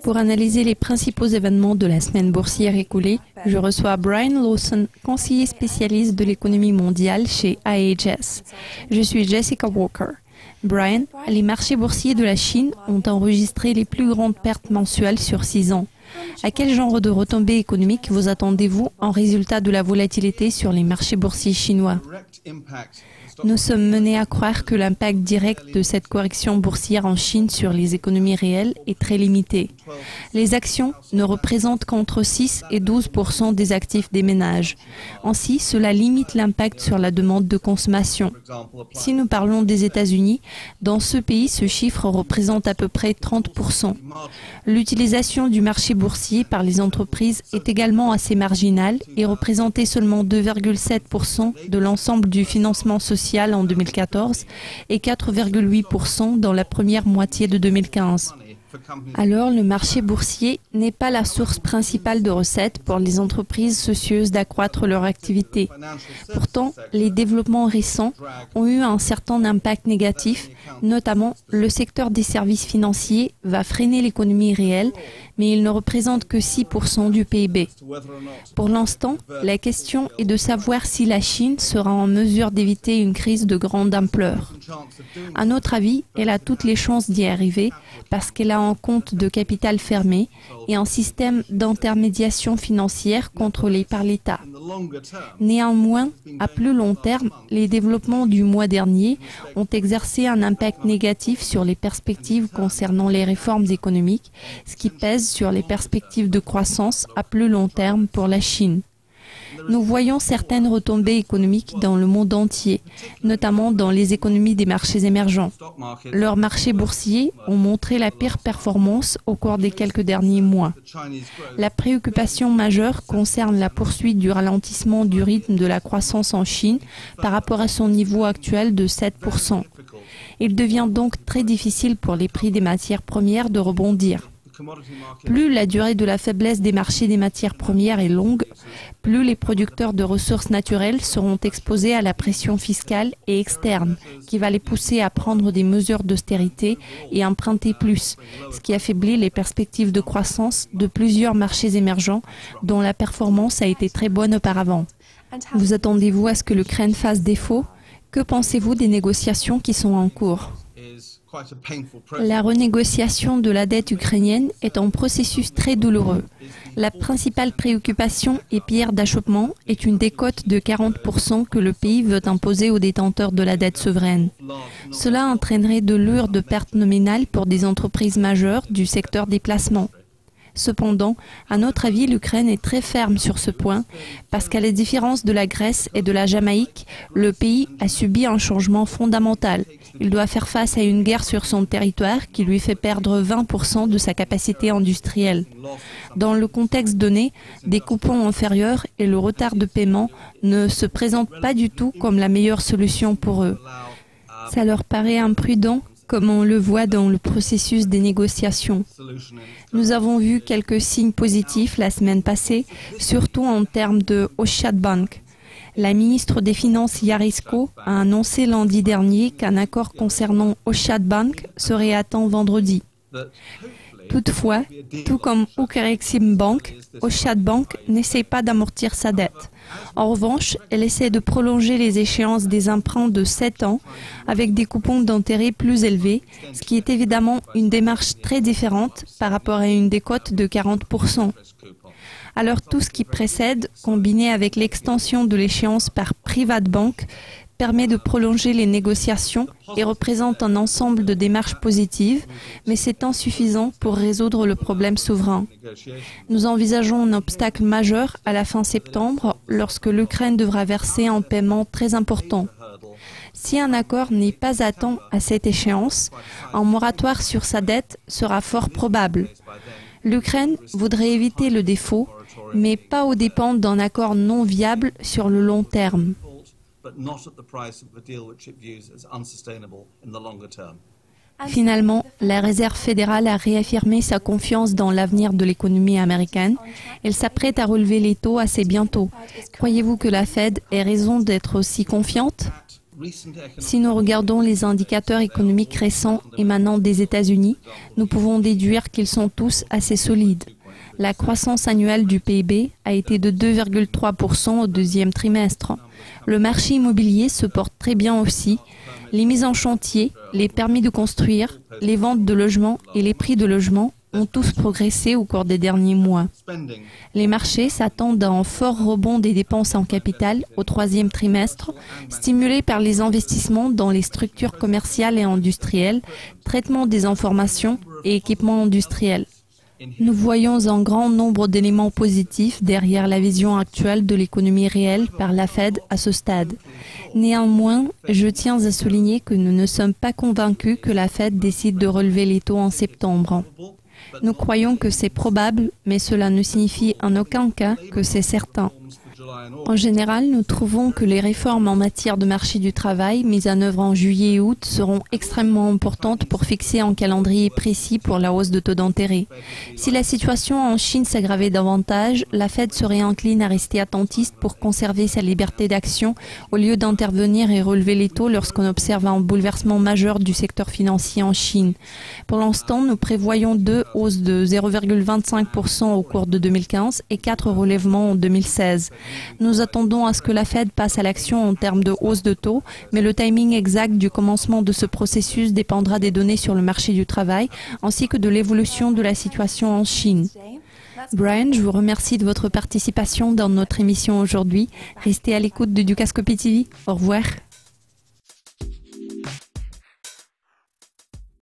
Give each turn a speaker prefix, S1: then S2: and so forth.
S1: Pour analyser les principaux événements de la semaine boursière écoulée, je reçois Brian Lawson, conseiller spécialiste de l'économie mondiale chez IHS. Je suis Jessica Walker. Brian, les marchés boursiers de la Chine ont enregistré les plus grandes pertes mensuelles sur 6 ans. À quel genre de retombées économiques vous attendez-vous en résultat de la volatilité sur les marchés boursiers chinois? Nous sommes menés à croire que l'impact direct de cette correction boursière en Chine sur les économies réelles est très limité. Les actions ne représentent qu'entre 6 et 12% des actifs des ménages. Ainsi, cela limite l'impact sur la demande de consommation. Si nous parlons des États-Unis, dans ce pays, ce chiffre représente à peu près 30%. L'utilisation du marché boursier par les entreprises est également assez marginale et représentait seulement 2,7% de l'ensemble du financement social en 2014 et 4,8% dans la première moitié de 2015. Alors, le marché boursier n'est pas la source principale de recettes pour les entreprises soucieuses d'accroître leur activité. Pourtant, les développements récents ont eu un certain impact négatif, notamment le secteur des services financiers va freiner l'économie réelle, mais il ne représente que 6% du PIB. Pour l'instant, la question est de savoir si la Chine sera en mesure d'éviter une crise de grande ampleur. À notre avis, elle a toutes les chances d'y arriver parce qu'elle a un compte de capital fermé et un système d'intermédiation financière contrôlé par l'État. Néanmoins, à plus long terme, les développements du mois dernier ont exercé un impact négatif sur les perspectives concernant les réformes économiques, ce qui pèse sur les perspectives de croissance à plus long terme pour la Chine. Nous voyons certaines retombées économiques dans le monde entier, notamment dans les économies des marchés émergents. Leurs marchés boursiers ont montré la pire performance au cours des quelques derniers mois. La préoccupation majeure concerne la poursuite du ralentissement du rythme de la croissance en Chine par rapport à son niveau actuel de 7%. Il devient donc très difficile pour les prix des matières premières de rebondir. Plus la durée de la faiblesse des marchés des matières premières est longue, plus les producteurs de ressources naturelles seront exposés à la pression fiscale et externe, qui va les pousser à prendre des mesures d'austérité et emprunter plus, ce qui affaiblit les perspectives de croissance de plusieurs marchés émergents dont la performance a été très bonne auparavant. Vous attendez-vous à ce que l'Ukraine fasse défaut? Que pensez-vous des négociations qui sont en cours? La renégociation de la dette ukrainienne est un processus très douloureux. La principale préoccupation et pierre d'achoppement est une décote de 40% que le pays veut imposer aux détenteurs de la dette souveraine. Cela entraînerait de lourdes pertes nominales pour des entreprises majeures du secteur des placements. Cependant, à notre avis, l'Ukraine est très ferme sur ce point parce qu'à la différence de la Grèce et de la Jamaïque, le pays a subi un changement fondamental. Il doit faire face à une guerre sur son territoire qui lui fait perdre 20% de sa capacité industrielle. Dans le contexte donné, des coupons inférieurs et le retard de paiement ne se présentent pas du tout comme la meilleure solution pour eux. Ça leur paraît imprudent, comme on le voit dans le processus des négociations. Nous avons vu quelques signes positifs la semaine passée, surtout en termes de Oshad Bank. La ministre des Finances Yarysko a annoncé lundi dernier qu'un accord concernant Oshad Bank serait atteint vendredi. Toutefois, tout comme Ukrexim Bank, Oshad Bank n'essaie pas d'amortir sa dette. En revanche, elle essaie de prolonger les échéances des emprunts de 7 ans avec des coupons d'intérêt plus élevés, ce qui est évidemment une démarche très différente par rapport à une décote de 40%. Alors tout ce qui précède, combiné avec l'extension de l'échéance par Private Bank, permet de prolonger les négociations et représente un ensemble de démarches positives, mais c'est insuffisant pour résoudre le problème souverain. Nous envisageons un obstacle majeur à la fin septembre lorsque l'Ukraine devra verser un paiement très important. Si un accord n'est pas atteint à cette échéance, un moratoire sur sa dette sera fort probable. L'Ukraine voudrait éviter le défaut, mais pas aux dépens d'un accord non viable sur le long terme. Finalement, la Réserve fédérale a réaffirmé sa confiance dans l'avenir de l'économie américaine. Elle s'apprête à relever les taux assez bientôt. Croyez-vous que la Fed ait raison d'être aussi confiante? Si nous regardons les indicateurs économiques récents émanant des États-Unis, nous pouvons déduire qu'ils sont tous assez solides. La croissance annuelle du PIB a été de 2,3% au deuxième trimestre. Le marché immobilier se porte très bien aussi. Les mises en chantier, les permis de construire, les ventes de logements et les prix de logements ont tous progressé au cours des derniers mois. Les marchés s'attendent à un fort rebond des dépenses en capital au troisième trimestre, stimulés par les investissements dans les structures commerciales et industrielles, traitement des informations et équipements industriels. Nous voyons un grand nombre d'éléments positifs derrière la vision actuelle de l'économie réelle par la Fed à ce stade. Néanmoins, je tiens à souligner que nous ne sommes pas convaincus que la Fed décide de relever les taux en septembre. Nous croyons que c'est probable, mais cela ne signifie en aucun cas que c'est certain. En général, nous trouvons que les réformes en matière de marché du travail mises en œuvre en juillet et août seront extrêmement importantes pour fixer un calendrier précis pour la hausse de taux d'intérêt. Si la situation en Chine s'aggravait davantage, la Fed serait incline à rester attentiste pour conserver sa liberté d'action au lieu d'intervenir et relever les taux lorsqu'on observe un bouleversement majeur du secteur financier en Chine. Pour l'instant, nous prévoyons 2 hausses de 0,25% au cours de 2015 et 4 relèvements en 2016. Nous attendons à ce que la Fed passe à l'action en termes de hausse de taux, mais le timing exact du commencement de ce processus dépendra des données sur le marché du travail ainsi que de l'évolution de la situation en Chine. Brian, je vous remercie de votre participation dans notre émission aujourd'hui. Restez à l'écoute de Dukascopy TV. Au revoir.